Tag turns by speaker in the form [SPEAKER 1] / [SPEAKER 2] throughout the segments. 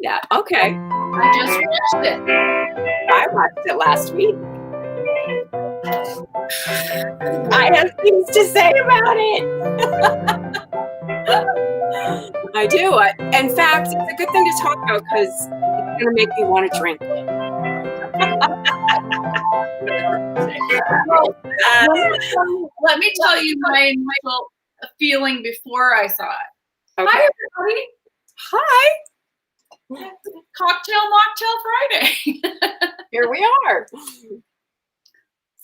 [SPEAKER 1] Yeah. Okay.
[SPEAKER 2] I just watched it.
[SPEAKER 1] I watched it last week. I have things to say about it. I do. In fact, it's a good thing to talk about because it's going to make me want to drink.
[SPEAKER 2] Let me tell you my initial feeling before I saw it.
[SPEAKER 1] Okay.
[SPEAKER 2] Hi, everybody.
[SPEAKER 1] Hi.
[SPEAKER 2] Cocktail Mocktail Friday.
[SPEAKER 1] Here we are.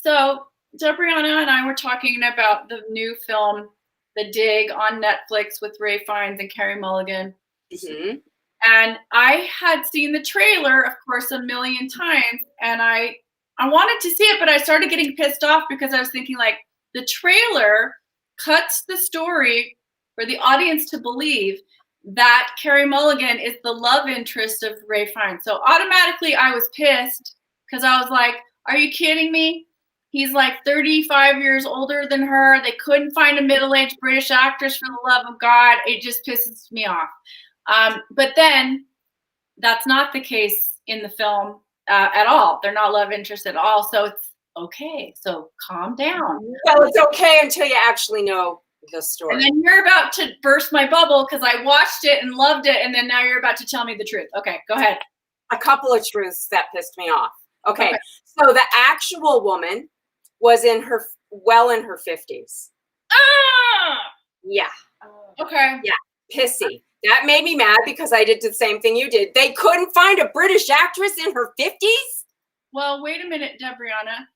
[SPEAKER 2] So, Debrianna and I were talking about the new film, The Dig, on Netflix with Ray Fiennes and Carey Mulligan.
[SPEAKER 1] Mm-hmm.
[SPEAKER 2] And I had seen the trailer, of course, a million times, and I wanted to see it, but I started getting pissed off because I was thinking, like, the trailer cuts the story for the audience to believe that Carey Mulligan is the love interest of Ray Fiennes. So automatically I was pissed because I was like, are you kidding me? He's like 35 years older than her. They couldn't find a middle-aged British actress, for the love of God. It just pisses me off. But then that's not the case in the film at all. They're not love interest at all. So it's okay. So calm down.
[SPEAKER 1] Well, it's okay until you actually know the story.
[SPEAKER 2] And then you're about to burst my bubble because I watched it and loved it. And then now you're about to tell me the truth. Okay, go ahead.
[SPEAKER 1] A couple of truths that pissed me off. Okay. So the actual woman was in her 50s.
[SPEAKER 2] Ah!
[SPEAKER 1] Yeah.
[SPEAKER 2] Okay.
[SPEAKER 1] Yeah. Pissy. That made me mad because I did the same thing you did. They couldn't find a British actress in her 50s?
[SPEAKER 2] Well, wait a minute, Debrianna.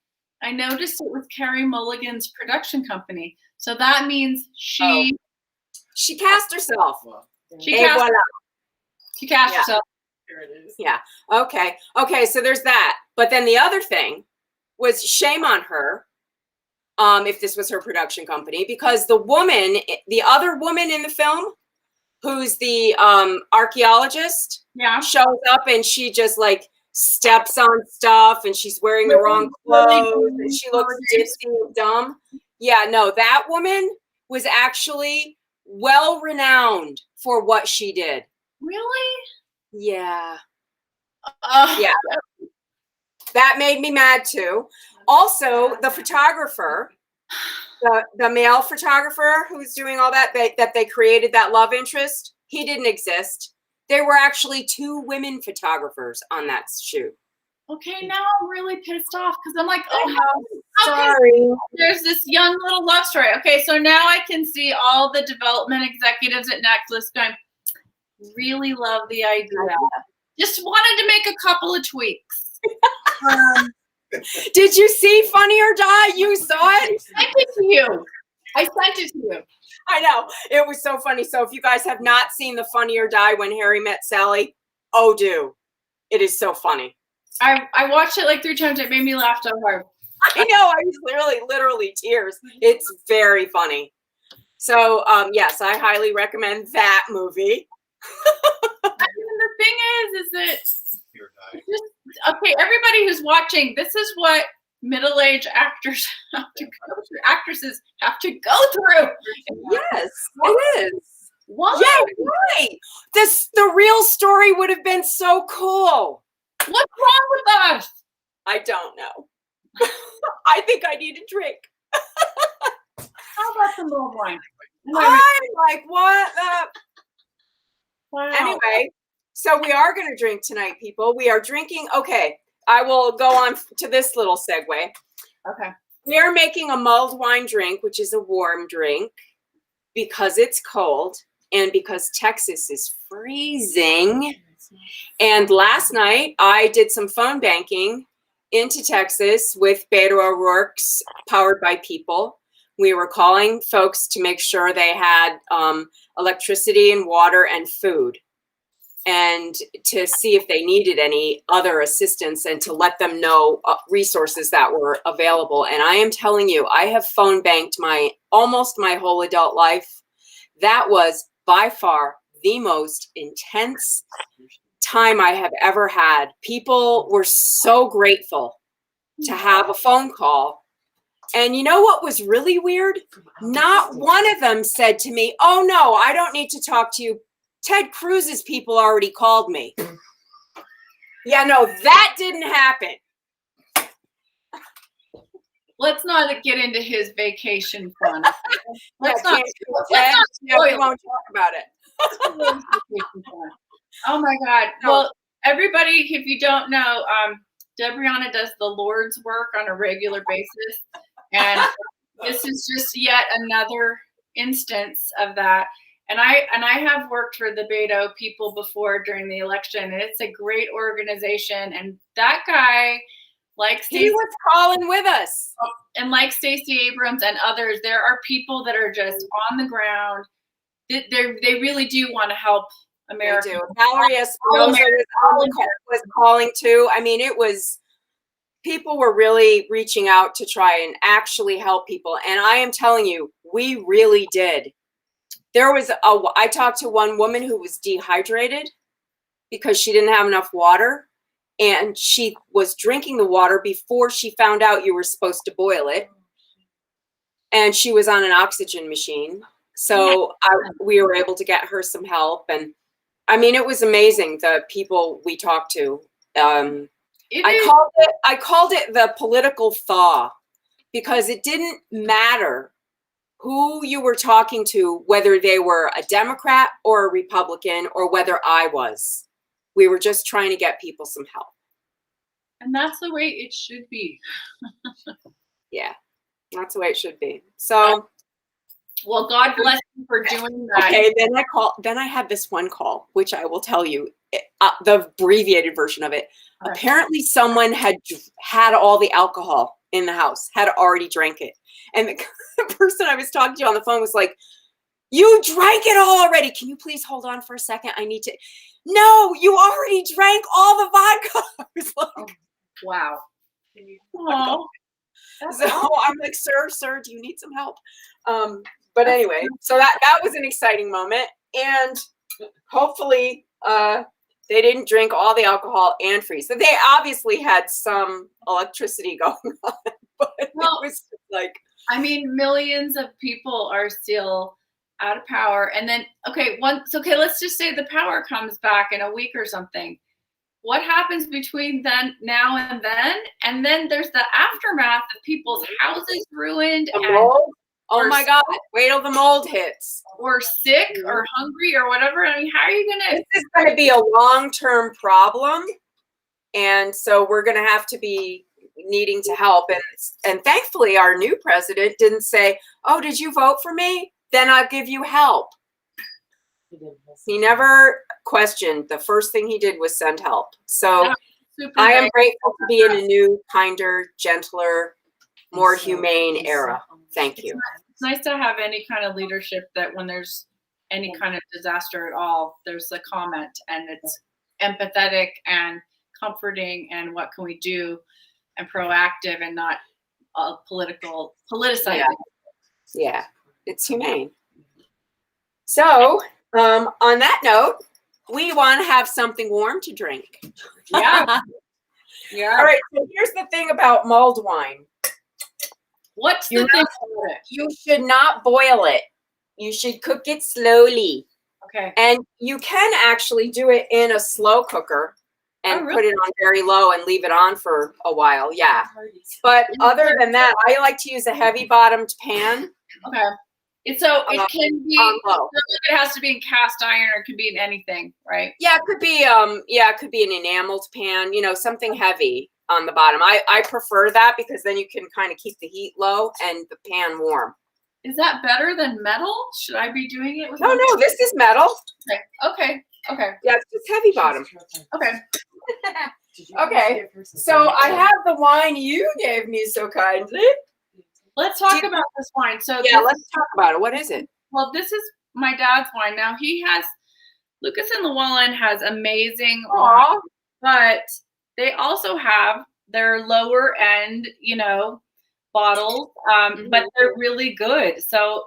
[SPEAKER 2] I noticed it was Carey Mulligan's production company. So that means she
[SPEAKER 1] cast herself.
[SPEAKER 2] She cast herself.
[SPEAKER 1] Here it is. Yeah. Okay. Okay. So there's that. But then the other thing was, shame on her. If this was her production company, because the other woman in the film, who's the archaeologist, shows up and she just like steps on stuff and she's wearing the wrong clothes and she looks ditzy and dumb. Yeah, no, that woman was actually well renowned for what she did.
[SPEAKER 2] Really?
[SPEAKER 1] Yeah. Yeah. That made me mad too. Also, the photographer, the male photographer who's doing all that they created that love interest, he didn't exist. There were actually 2 women photographers on that shoot.
[SPEAKER 2] Okay, now I'm really pissed off because I'm like,
[SPEAKER 1] sorry.
[SPEAKER 2] There's this young little love story. Okay, so now I can see all the development executives at Netflix going, really love the idea. Just wanted to make a couple of tweaks.
[SPEAKER 1] Did you see Funny or Die? You saw it?
[SPEAKER 2] I sent it to you. I
[SPEAKER 1] know. It was so funny. So if you guys have not seen the Funny or Die When Harry Met Sally, do. It is so funny.
[SPEAKER 2] I watched it like 3 times. It made me laugh so hard.
[SPEAKER 1] I know. I was literally tears. It's very funny. So, yes, I highly recommend that movie.
[SPEAKER 2] The thing is that okay, everybody who's watching, this is what middle-aged actors have to go through. Actresses have to go through.
[SPEAKER 1] Yes, it is.
[SPEAKER 2] Why?
[SPEAKER 1] Yeah, right. The real story would have been so cool.
[SPEAKER 2] What's wrong with us?
[SPEAKER 1] I don't know. I think I need a drink.
[SPEAKER 2] How about some mulled wine?
[SPEAKER 1] I'm like, what the?
[SPEAKER 2] Wow.
[SPEAKER 1] Anyway, so we are going to drink tonight, people. We are drinking. Okay, I will go on to this little segue.
[SPEAKER 2] Okay.
[SPEAKER 1] We are making a mulled wine drink, which is a warm drink because it's cold and because Texas is freezing. And last night I did some phone banking into Texas with Beto O'Rourke's Powered by People. We were calling folks to make sure they had electricity and water and food, and to see if they needed any other assistance and to let them know resources that were available. And I am telling you, I have phone banked almost my whole adult life. That was by far the most intense time I have ever had. People were so grateful to have a phone call. And you know what was really weird? Not one of them said to me, oh no, I don't need to talk to you Ted Cruz's people already called me. Yeah, no, that didn't happen.
[SPEAKER 2] Let's not get into his vacation fund. Let's
[SPEAKER 1] Yeah,
[SPEAKER 2] not
[SPEAKER 1] we won't talk about it.
[SPEAKER 2] Oh my God.
[SPEAKER 1] No.
[SPEAKER 2] Well, everybody, if you don't know, Debriana does the Lord's work on a regular basis. And this is just yet another instance of that. And I have worked for the Beto people before during the election, and it's a great organization. And that guy, like
[SPEAKER 1] He was calling with us.
[SPEAKER 2] and like Stacey Abrams and others, there are people that are just on the ground. They really do want to help America.
[SPEAKER 1] They do. Valerie Espinosa was calling too. I mean, people were really reaching out to try and actually help people. And I am telling you, we really did. I talked to one woman who was dehydrated because she didn't have enough water. And she was drinking the water before she found out you were supposed to boil it. And she was on an oxygen machine. So we were able to get her some help. And I mean, it was amazing, the people we talked to. I called it the political thaw, because it didn't matter who you were talking to, whether they were a Democrat or a Republican or whether I was. We were just trying to get people some help.
[SPEAKER 2] And that's the way it should be.
[SPEAKER 1] Yeah, that's the way it should be. So,
[SPEAKER 2] well, God bless you for doing that.
[SPEAKER 1] Okay, then I had this one call, which I will tell you, the abbreviated version of it.
[SPEAKER 2] Right.
[SPEAKER 1] Apparently someone had all the alcohol in the house, had already drank it. And the person I was talking to on the phone was like, "You drank it all already. Can you please hold on for a second? I need to." "No, you already drank all the vodka." I was like,
[SPEAKER 2] wow.
[SPEAKER 1] Oh. So I'm like, sir, do you need some help? But anyway, so that was an exciting moment. And hopefully they didn't drink all the alcohol and freeze. So they obviously had some electricity going on. But it was like,
[SPEAKER 2] I mean, millions of people are still out of power. And then, let's just say the power comes back in a week or something. What happens between now and then? And then there's the aftermath of people's houses ruined.
[SPEAKER 1] Oh my God, wait till the mold hits.
[SPEAKER 2] Or sick or hungry or whatever. I mean, how are you going to?
[SPEAKER 1] This is going to be a long-term problem. And so we're going to have to be needing to help. And thankfully, our new president didn't say, "Oh, did you vote for me? Then I'll give you help." He never questioned. The first thing he did was send help. So I am grateful to be in a new, kinder, gentler, more humane era. Thank you.
[SPEAKER 2] It's nice to have any kind of leadership that when there's any kind of disaster at all, there's a comment and it's empathetic and comforting and what can we do and proactive and not politicizing.
[SPEAKER 1] Yeah, it's humane. So on that note, we want to have something warm to drink.
[SPEAKER 2] Yeah.
[SPEAKER 1] All right, so here's the thing about mulled wine.
[SPEAKER 2] What's the thing?
[SPEAKER 1] You should not boil it. You should cook it slowly.
[SPEAKER 2] Okay.
[SPEAKER 1] And you can actually do it in a slow cooker and put it on very low and leave it on for a while. Yeah. But other than that, I like to use a heavy bottomed pan.
[SPEAKER 2] Okay. It can be, it has to be in cast iron or it could be in anything, right? Yeah,
[SPEAKER 1] it could be an enameled pan, something heavy on the bottom. I prefer that because then you can kind of keep the heat low and the pan warm.
[SPEAKER 2] Is that better than metal? Should I be doing it with
[SPEAKER 1] No, this is metal.
[SPEAKER 2] Okay.
[SPEAKER 1] Yeah, it's just heavy bottom.
[SPEAKER 2] Okay.
[SPEAKER 1] Okay. So I have the wine you gave me so kindly.
[SPEAKER 2] Let's talk about this wine. So
[SPEAKER 1] let's talk about it. What is it?
[SPEAKER 2] Well, this is my dad's wine. Now Lucas and Llewellyn has amazing wine, but they also have their lower end, bottles, but they're really good. So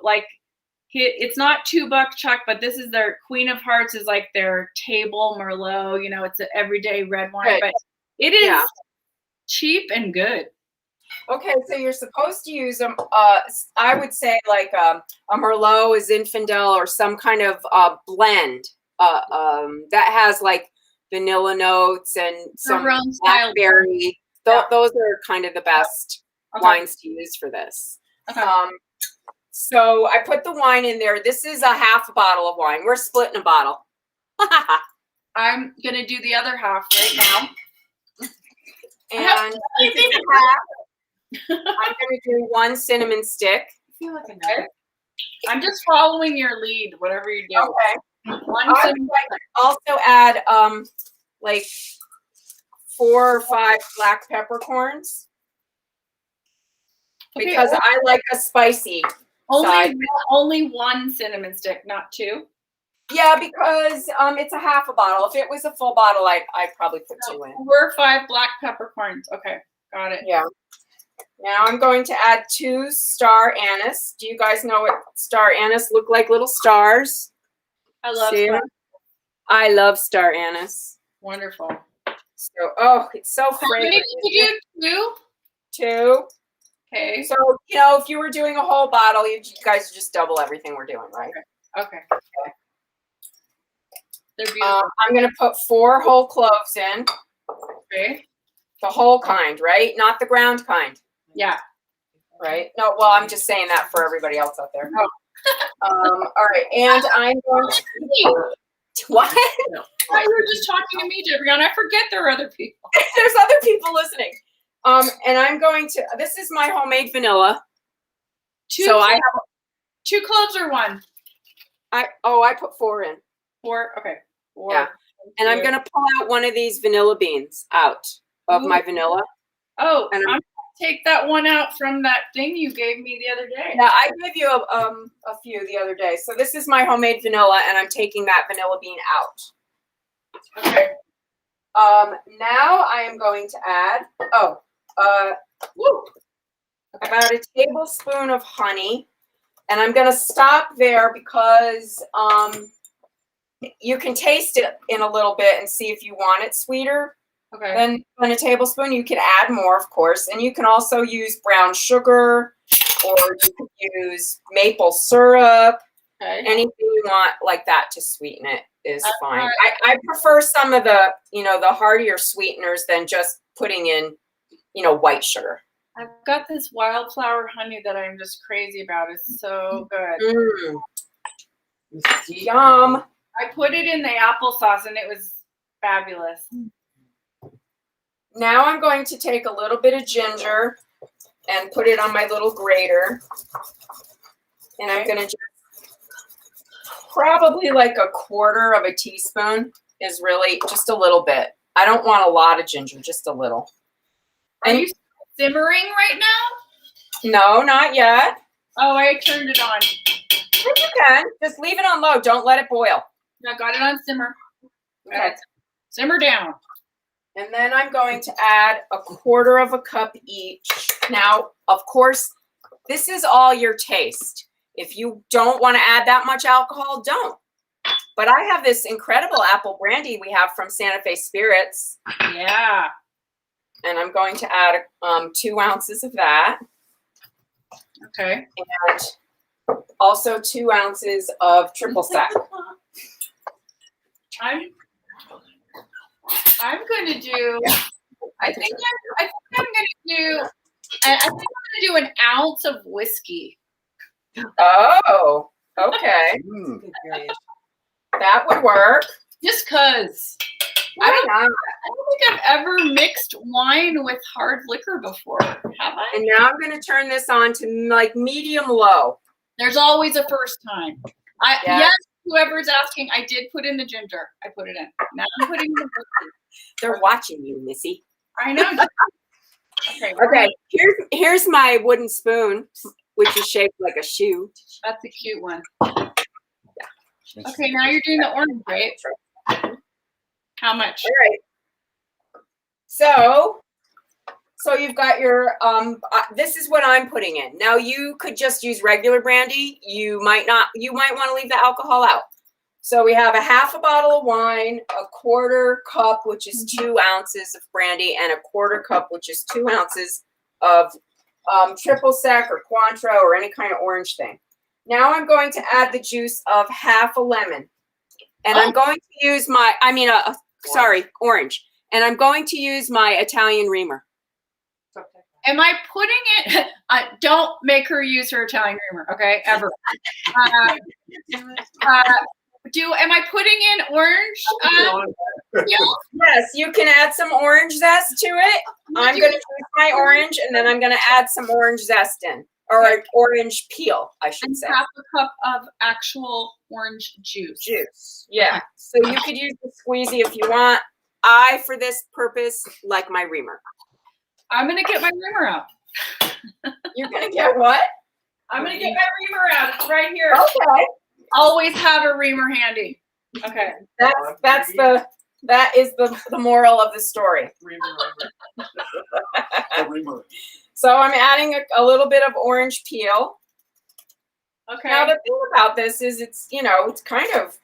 [SPEAKER 2] it's not $2 Chuck, but this is their Queen of Hearts is like their table Merlot. It's an everyday red wine, but it is cheap and good.
[SPEAKER 1] Okay, so you're supposed to use them. I would say like a Merlot, a Zinfandel, or some kind of blend that has like vanilla notes and some
[SPEAKER 2] Their own style.
[SPEAKER 1] blackberry.
[SPEAKER 2] Yeah.
[SPEAKER 1] Those are kind of the best wines to use for this.
[SPEAKER 2] Okay.
[SPEAKER 1] So I put the wine in there. This is a half a bottle of wine. We're splitting a bottle.
[SPEAKER 2] I'm gonna do the other half right now.
[SPEAKER 1] And this is half. I'm gonna do 1 cinnamon stick.
[SPEAKER 2] I feel like I'm just following your lead, whatever you do.
[SPEAKER 1] Okay.
[SPEAKER 2] One
[SPEAKER 1] I
[SPEAKER 2] cinnamon
[SPEAKER 1] would also add like 4 or 5 black peppercorns. Because I like a spicy side.
[SPEAKER 2] Only 1 cinnamon stick, not 2.
[SPEAKER 1] Yeah, because it's a half a bottle. If it was a full bottle, I'd probably put 2 in.
[SPEAKER 2] 4 or 5 black peppercorns. Okay, got it.
[SPEAKER 1] Yeah. Now I'm going to add 2 star anise. Do you guys know what star anise look like? Little stars.
[SPEAKER 2] I love
[SPEAKER 1] it. I love star anise.
[SPEAKER 2] Wonderful.
[SPEAKER 1] So, oh, it's so fragrant.
[SPEAKER 2] How many did you do?
[SPEAKER 1] 2.
[SPEAKER 2] Okay.
[SPEAKER 1] So, you know, if you were doing a whole bottle, you guys just double everything we're doing, right?
[SPEAKER 2] Okay. They're beautiful.
[SPEAKER 1] I'm going to put 4 whole cloves in.
[SPEAKER 2] Okay.
[SPEAKER 1] The whole kind, right? Not the ground kind.
[SPEAKER 2] Yeah.
[SPEAKER 1] Right? No, well, I'm just saying that for everybody else out there. All right. And I'm going to... What?
[SPEAKER 2] I thought you were just talking to me, Debrianna. I forget there are other people.
[SPEAKER 1] There's other people listening. And I'm going to... This is my homemade vanilla.
[SPEAKER 2] 2
[SPEAKER 1] so I have
[SPEAKER 2] 2 cloves or 1?
[SPEAKER 1] I put 4 in.
[SPEAKER 2] 4? Okay. 4.
[SPEAKER 1] Yeah. And I'm going to pull out one of these vanilla beans out of my vanilla.
[SPEAKER 2] Oh,
[SPEAKER 1] and
[SPEAKER 2] I'm going to take that one out from that thing you gave me the other day.
[SPEAKER 1] Yeah, I gave you a few the other day. So this is my homemade vanilla, and I'm taking that vanilla bean out.
[SPEAKER 2] Okay.
[SPEAKER 1] Now I am going to add, about a tablespoon of honey. And I'm going to stop there because you can taste it in a little bit and see if you want it sweeter.
[SPEAKER 2] Okay.
[SPEAKER 1] Then a tablespoon, you can add more, of course. And you can also use brown sugar, or you can use maple syrup.
[SPEAKER 2] Okay.
[SPEAKER 1] Anything you want like that to sweeten it is fine. I prefer some of the, the heartier sweeteners than just putting in, white sugar.
[SPEAKER 2] I've got this wildflower honey that I'm just crazy about. It's so good.
[SPEAKER 1] Yum.
[SPEAKER 2] I put it in the applesauce and it was fabulous.
[SPEAKER 1] Now I'm going to take a little bit of ginger and put it on my little grater. And I'm going to just probably like a 1/4 teaspoon is really just a little bit. I don't want a lot of ginger, just a little.
[SPEAKER 2] Are you simmering right now?
[SPEAKER 1] No, not yet.
[SPEAKER 2] Oh, I turned it on.
[SPEAKER 1] You can. Just leave it on low. Don't let it boil.
[SPEAKER 2] I got it on simmer.
[SPEAKER 1] Okay.
[SPEAKER 2] Simmer down.
[SPEAKER 1] And then I'm going to add a 1/4 cup each. Now, of course, this is all your taste. If you don't want to add that much alcohol, don't. But I have this incredible apple brandy we have from Santa Fe Spirits.
[SPEAKER 2] Yeah.
[SPEAKER 1] And I'm going to add 2 ounces of that.
[SPEAKER 2] Okay.
[SPEAKER 1] And also 2 ounces of triple sec.
[SPEAKER 2] I'm going to do. I think I'm going to do 1 ounce of whiskey.
[SPEAKER 1] Oh, okay. That would work.
[SPEAKER 2] Just because. I don't think I've ever mixed wine with hard liquor before. Have I?
[SPEAKER 1] And now I'm going to turn this on to like medium low.
[SPEAKER 2] There's always a first time. Yes, whoever's asking, I did put in the ginger. I put it in. Now I'm putting in the whiskey.
[SPEAKER 1] They're watching you, Missy.
[SPEAKER 2] I know.
[SPEAKER 1] Okay. Here's my wooden spoon, which is shaped like a shoe.
[SPEAKER 2] That's a cute one. Okay, now you're doing the orange, right? How much?
[SPEAKER 1] All right. So you've got your, this is what I'm putting in. Now you could just use regular brandy. You might want to leave the alcohol out. So we have a 1/2 bottle of wine, a 1/4 cup, which is 2 ounces of brandy, and a 1/4 cup, which is 2 ounces of triple sec or Cointreau or any kind of orange thing. Now I'm going to add the juice of 1/2 lemon. And I'm going to use my, orange. And I'm going to use my Italian reamer.
[SPEAKER 2] Am I putting it? Don't make her use her Italian reamer, okay? Ever. Am I putting in orange?
[SPEAKER 1] Yes, you can add some orange zest to it. I'm going to use my orange, and then I'm going to add some orange zest in, or orange peel, I should say.
[SPEAKER 2] Half a cup of actual orange juice.
[SPEAKER 1] Yeah. So you could use the squeezy if you want. I, for this purpose, like my reamer.
[SPEAKER 2] I'm going to get my reamer out.
[SPEAKER 1] You're going to get what?
[SPEAKER 2] I'm going to get my reamer out. It's right here.
[SPEAKER 1] Okay.
[SPEAKER 2] Always have a reamer handy. Okay.
[SPEAKER 1] That is the moral of the story. So I'm adding a little bit of orange peel.
[SPEAKER 2] Okay.
[SPEAKER 1] Now the thing about this is it's kind of,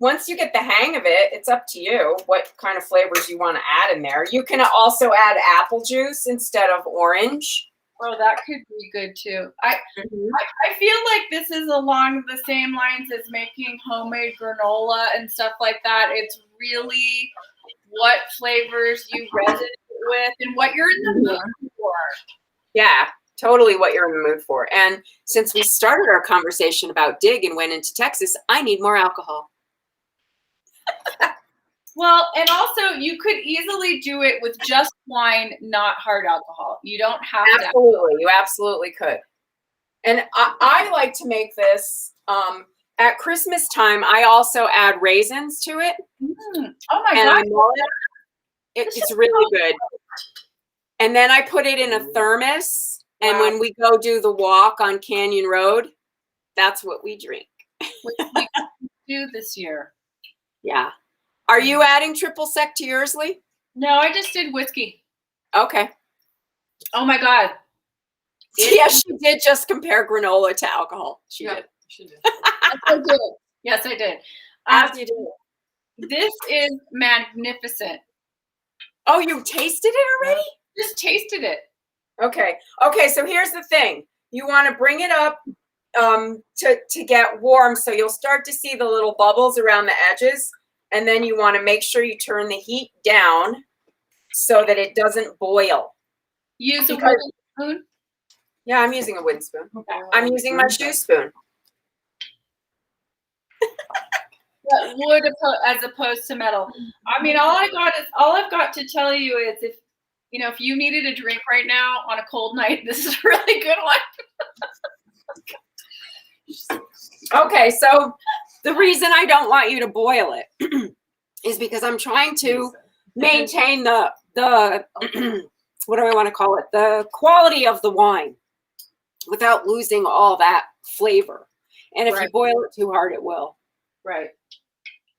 [SPEAKER 1] once you get the hang of it, it's up to you what kind of flavors you want to add in there. You can also add apple juice instead of orange.
[SPEAKER 2] Oh, that could be good too. I feel like this is along the same lines as making homemade granola and stuff like that. It's really what flavors you resonate with and what you're in the mood for.
[SPEAKER 1] Yeah, totally what you're in the mood for. And since we started our conversation about dig and went into Texas, I need more alcohol.
[SPEAKER 2] Well, and also you could easily do it with just wine, not hard alcohol. You don't have to.
[SPEAKER 1] Absolutely, you absolutely could. And I like to make this at Christmas time. I also add raisins to it.
[SPEAKER 2] Oh my God.
[SPEAKER 1] It's really good. And then I put it in a thermos. And when we go do the walk on Canyon Road, that's what we drink.
[SPEAKER 2] Which we do this year.
[SPEAKER 1] Yeah. Are you adding triple sec to yours, Lee?
[SPEAKER 2] No, I just did whiskey.
[SPEAKER 1] Okay.
[SPEAKER 2] Oh my God.
[SPEAKER 1] Yes, she did just compare granola to alcohol. She did.
[SPEAKER 2] Yes, I did. Yes, I did.
[SPEAKER 1] As you did.
[SPEAKER 2] This is magnificent.
[SPEAKER 1] Oh, you tasted it already?
[SPEAKER 2] Just tasted it.
[SPEAKER 1] Okay. Okay, so here's the thing. You want to bring it up to get warm, so you'll start to see the little bubbles around the edges. And then you want to make sure you turn the heat down so that it doesn't boil.
[SPEAKER 2] Use a wooden spoon?
[SPEAKER 1] Yeah, I'm using a wooden spoon.
[SPEAKER 2] Okay.
[SPEAKER 1] I'm using my shoe spoon.
[SPEAKER 2] But wood as opposed to metal. I mean, all I've got to tell you is if you needed a drink right now on a cold night, this is a really good one.
[SPEAKER 1] Okay, so the reason I don't want you to boil it is because I'm trying to maintain the what do I want to call it? The quality of the wine without losing all that flavor. And if you boil it too hard, it will.
[SPEAKER 2] Right.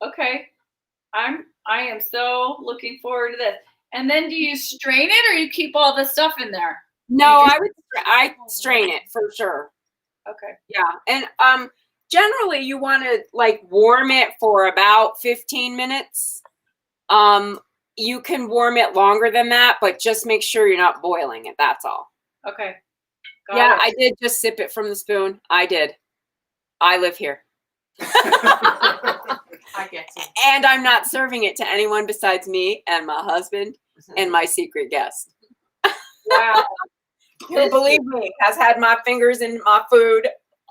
[SPEAKER 2] Okay. I am so looking forward to this. And then do you strain it or you keep all the stuff in there?
[SPEAKER 1] No, I strain it for sure.
[SPEAKER 2] Okay.
[SPEAKER 1] Yeah. And generally you want to warm it for about 15 minutes. You can warm it longer than that, but just make sure you're not boiling it. That's all.
[SPEAKER 2] Okay.
[SPEAKER 1] Got it. I did just sip it from the spoon. I did. I live here.
[SPEAKER 3] I get it.
[SPEAKER 1] And I'm not serving it to anyone besides me and my husband and my secret guest.
[SPEAKER 2] Wow.
[SPEAKER 1] Who, believe me, has had my fingers in my food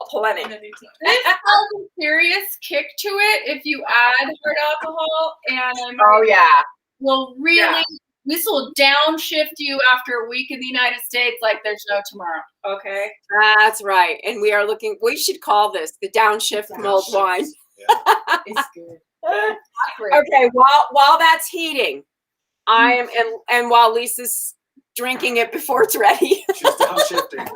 [SPEAKER 1] plenty.
[SPEAKER 2] This has a serious kick to it if you add hard alcohol, and this will downshift you after a week in the United States like there's no tomorrow. Okay.
[SPEAKER 1] That's right. And we should call this the downshift mulled wine.
[SPEAKER 3] Yeah. It's good.
[SPEAKER 1] Okay, while that's heating, and while Lisa's drinking it before it's ready.
[SPEAKER 3] She's downshifting.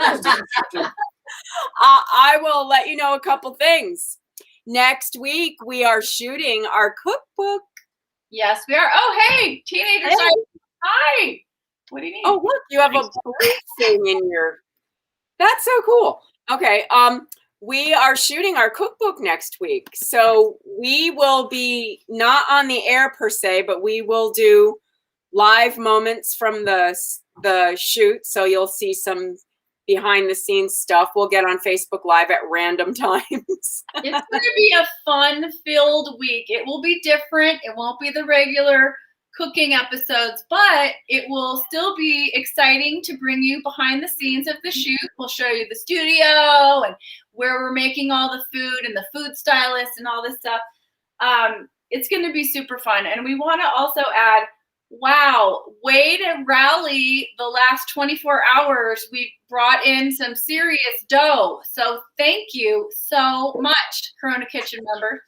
[SPEAKER 1] I will let you know a couple things. Next week, we are shooting our cookbook.
[SPEAKER 2] Yes, we are. Oh, hey, teenagers.
[SPEAKER 1] Hey.
[SPEAKER 2] Hi. What do you need?
[SPEAKER 1] Oh, look, you have a thing in your. That's so cool. Okay. We are shooting our cookbook next week. So we will be not on the air per se, but we will do live moments from the shoot. So you'll see some behind the scenes stuff. We'll get on Facebook Live at random times.
[SPEAKER 2] It's going to be a fun-filled week. It will be different. It won't be the regular cooking episodes, but it will still be exciting to bring you behind the scenes of the shoot. We'll show you the studio and where we're making all the food and the food stylist and all this stuff. It's going to be super fun. And we want to also add, wow, way to rally the last 24 hours. We brought in some serious dough. So thank you so much, Corona Kitchen members.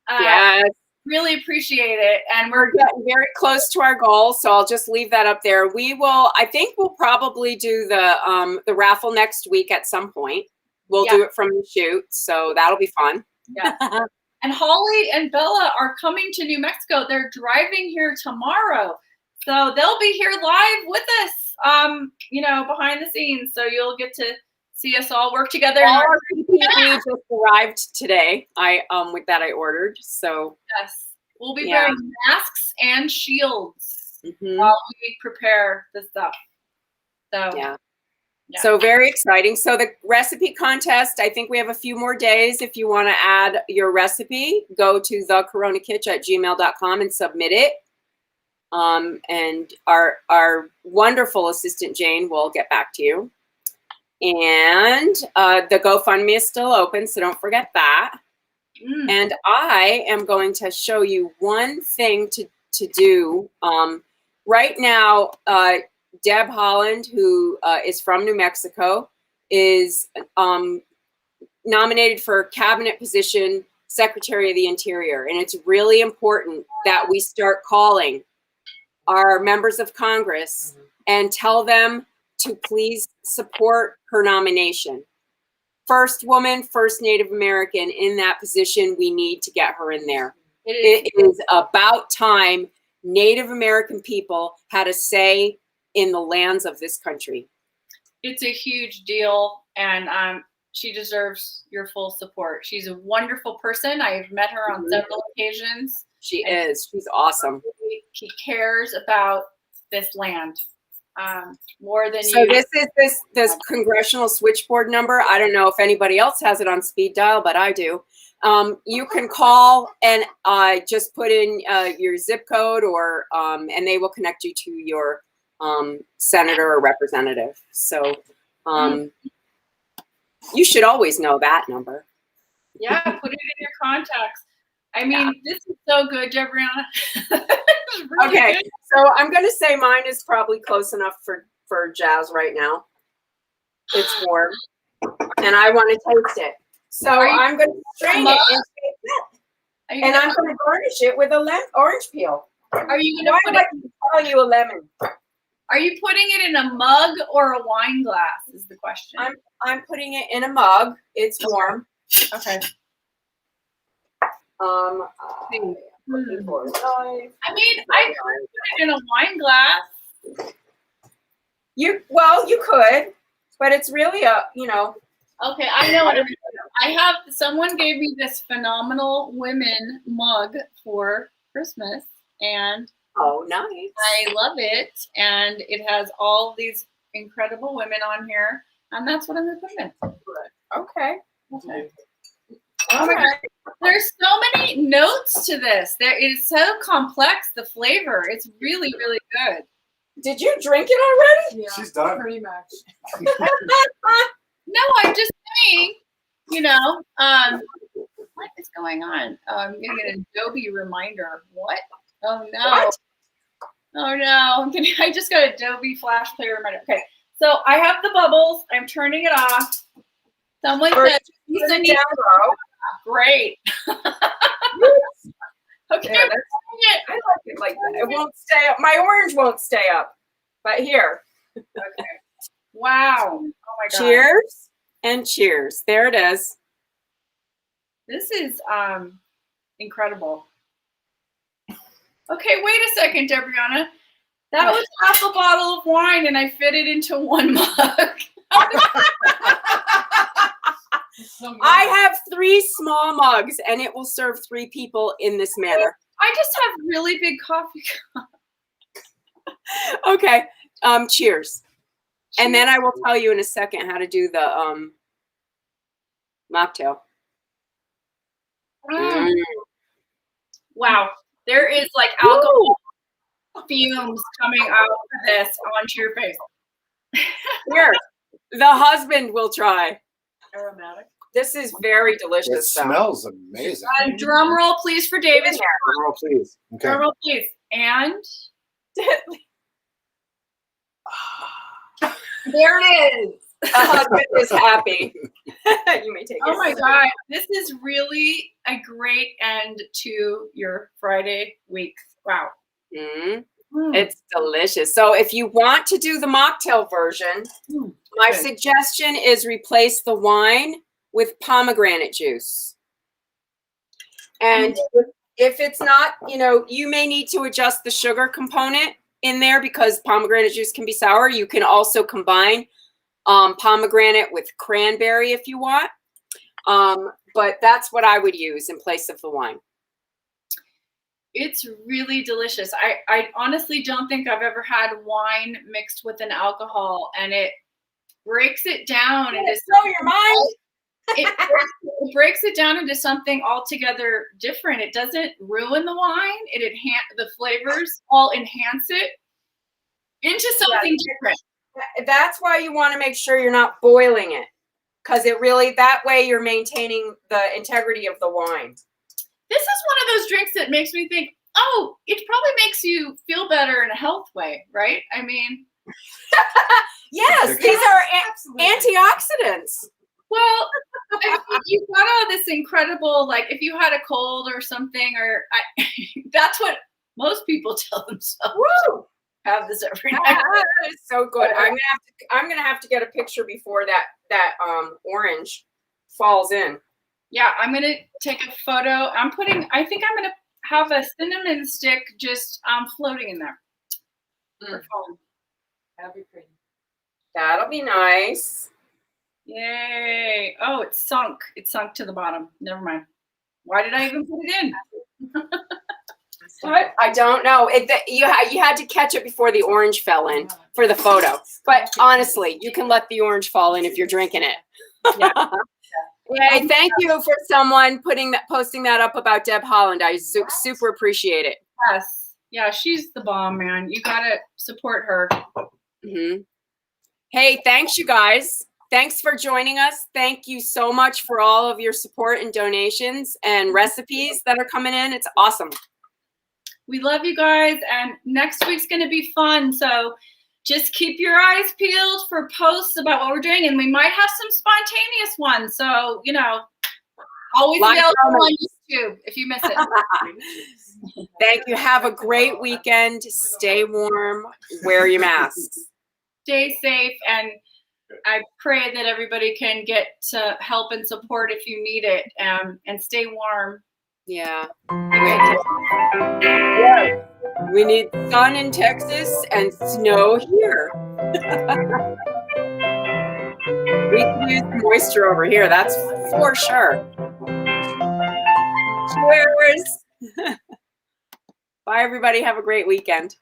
[SPEAKER 1] Yes.
[SPEAKER 2] Really appreciate it. And
[SPEAKER 1] We're getting very close to our goal, so I'll just leave that up there. I think we'll probably do the raffle next week at some point. We'll do it from the shoot, so that'll be fun.
[SPEAKER 2] Yeah. And Holly and Bella are coming to New Mexico. They're driving here tomorrow. So they'll be here live with us, behind the scenes. So you'll get to see us all work together.
[SPEAKER 1] All our PPE just arrived today. I ordered. So
[SPEAKER 2] yes, we'll be wearing masks and shields
[SPEAKER 1] mm-hmm.
[SPEAKER 2] while we prepare the stuff. So
[SPEAKER 1] yeah. So very exciting. So the recipe contest, I think we have a few more days. If you want to add your recipe, go to thecoronakitch@gmail.com and submit it. And our wonderful assistant Jane will get back to you. And the GoFundMe is still open, so don't forget that. And I am going to show you one thing to do. Right now, Deb Holland, who is from New Mexico, is nominated for cabinet position, Secretary of the Interior. And it's really important that we start calling our members of Congress and tell them to please support her nomination. First woman, first Native American in that position. We need to get her in there. It is about time Native American people had a say in the lands of this country.
[SPEAKER 2] It's a huge deal, and she deserves your full support. She's a wonderful person. I've met her on several occasions.
[SPEAKER 1] She is. She's awesome.
[SPEAKER 2] She cares about this land more than
[SPEAKER 1] so you. So this is this congressional switchboard number. I don't know if anybody else has it on speed dial, but I do. You can call and just put in your zip code, or and they will connect you to your senator or representative. So you should always know that number.
[SPEAKER 2] Yeah, put it in your contacts. I mean, this is so good, Debrianna. Really
[SPEAKER 1] okay,
[SPEAKER 2] good.
[SPEAKER 1] So I'm going to say mine is probably close enough for Jazz right now. It's warm, and I want to taste it. So I'm going to strain it and I'm going to garnish it with a orange peel.
[SPEAKER 2] Are you going to
[SPEAKER 1] put it? Call you a lemon.
[SPEAKER 2] Are you putting it in a mug or a wine glass? Is the question.
[SPEAKER 1] I'm putting it in a mug. It's warm.
[SPEAKER 2] Okay.
[SPEAKER 1] I
[SPEAKER 2] mean, I could put it in a wine glass.
[SPEAKER 1] You could, but it's really
[SPEAKER 2] Okay, I know what I have. Someone gave me this phenomenal women mug for Christmas, and
[SPEAKER 1] oh, nice!
[SPEAKER 2] I love it, and it has all these incredible women on here, and that's what I'm gonna put in.
[SPEAKER 1] Okay.
[SPEAKER 2] Oh my God. There's so many notes to this. It is so complex, the flavor. It's really, really good.
[SPEAKER 1] Did you drink it already?
[SPEAKER 3] Yeah, she's done. Pretty much.
[SPEAKER 2] No, I'm just saying, what is going on? I'm getting an Adobe reminder. What? Oh, no.
[SPEAKER 1] What?
[SPEAKER 2] Oh, no. I just got Adobe Flash Player reminder. Okay, so I have the bubbles. I'm turning it off. Someone said, great. Okay.
[SPEAKER 1] Yeah, I like it like that. It won't stay up. My orange won't stay up. But here.
[SPEAKER 2] Okay. Wow. Oh my God.
[SPEAKER 1] Cheers and cheers. There it is.
[SPEAKER 2] This is incredible. Okay, wait a second, Debrianna. That was half a bottle of wine and I fit it into one mug.
[SPEAKER 1] I have 3 small mugs and it will serve 3 people in this manner.
[SPEAKER 2] I just have really big coffee cups.
[SPEAKER 1] Okay. Cheers. And then I will tell you in a second how to do the mocktail.
[SPEAKER 2] Mm. Wow. There is like alcohol fumes coming out of this onto your face.
[SPEAKER 1] Here, the husband will try.
[SPEAKER 3] Aromatic.
[SPEAKER 1] This is very
[SPEAKER 4] It
[SPEAKER 1] delicious. Stuff.
[SPEAKER 4] smells amazing.
[SPEAKER 2] And drum roll, please, for David.
[SPEAKER 4] Drum roll, please. Okay.
[SPEAKER 2] Drum roll, please. And there it is.
[SPEAKER 1] The husband is happy. You may take it.
[SPEAKER 2] Oh my God. This is really a great end to your Friday week. Wow.
[SPEAKER 1] Mm,
[SPEAKER 2] Mm.
[SPEAKER 1] it's delicious. So if you want to do the mocktail version, my
[SPEAKER 2] Okay.
[SPEAKER 1] suggestion is replace the wine with pomegranate juice. And if it's not, you may need to adjust the sugar component in there because pomegranate juice can be sour. You can also combine pomegranate with cranberry if you want. But that's what I would use in place of the wine.
[SPEAKER 2] It's really delicious. I honestly don't think I've ever had wine mixed with an alcohol, and it breaks it down into
[SPEAKER 1] Blow your mind.
[SPEAKER 2] it breaks it down into something altogether different. It doesn't ruin the wine. The flavors all enhance it into something different.
[SPEAKER 1] That's why you want to make sure you're not boiling it, because that way you're maintaining the integrity of the wine.
[SPEAKER 2] This is one of those drinks that makes me think, oh, it probably makes you feel better in a health way, right? I mean,
[SPEAKER 1] Yes, these are antioxidants.
[SPEAKER 2] well, I mean, you've got all this incredible, like if you had a cold or something, that's what most people tell themselves.
[SPEAKER 1] Woo!
[SPEAKER 2] Have this every night.
[SPEAKER 1] That is so good. I'm gonna have to get a picture before that orange falls in.
[SPEAKER 2] Yeah, I'm gonna take a photo. I think I'm gonna have a cinnamon stick just floating in there. For fun.
[SPEAKER 3] That'll be pretty.
[SPEAKER 1] That'll be nice.
[SPEAKER 2] Yay! Oh, it's sunk. It's sunk to the bottom. Never mind. Why did I even put it in? What?
[SPEAKER 1] I don't know. You had to catch it before the orange fell in for the photo. But honestly, you can let the orange fall in if you're drinking it.
[SPEAKER 2] Yeah.
[SPEAKER 1] Yay, thank you for someone posting that up about Deb Holland. I super appreciate it.
[SPEAKER 2] Yes. Yeah, she's the bomb, man. You gotta support her.
[SPEAKER 1] Mm-hmm. Hey, thanks, you guys. Thanks for joining us. Thank you so much for all of your support and donations and recipes that are coming in. It's awesome.
[SPEAKER 2] We love you guys, and next week's gonna be fun. So just keep your eyes peeled for posts about what we're doing, and we might have some spontaneous ones. So, always
[SPEAKER 1] Live
[SPEAKER 2] available on
[SPEAKER 1] comments.
[SPEAKER 2] YouTube if you miss it.
[SPEAKER 1] Thank you. Have a great weekend. Stay warm. Wear your masks.
[SPEAKER 2] Stay safe, and I pray that everybody can get help and support if you need it, and stay warm.
[SPEAKER 1] Yeah. We need sun in Texas and snow here. We can use moisture over here. That's for sure. Cheers. Bye, everybody. Have a great weekend.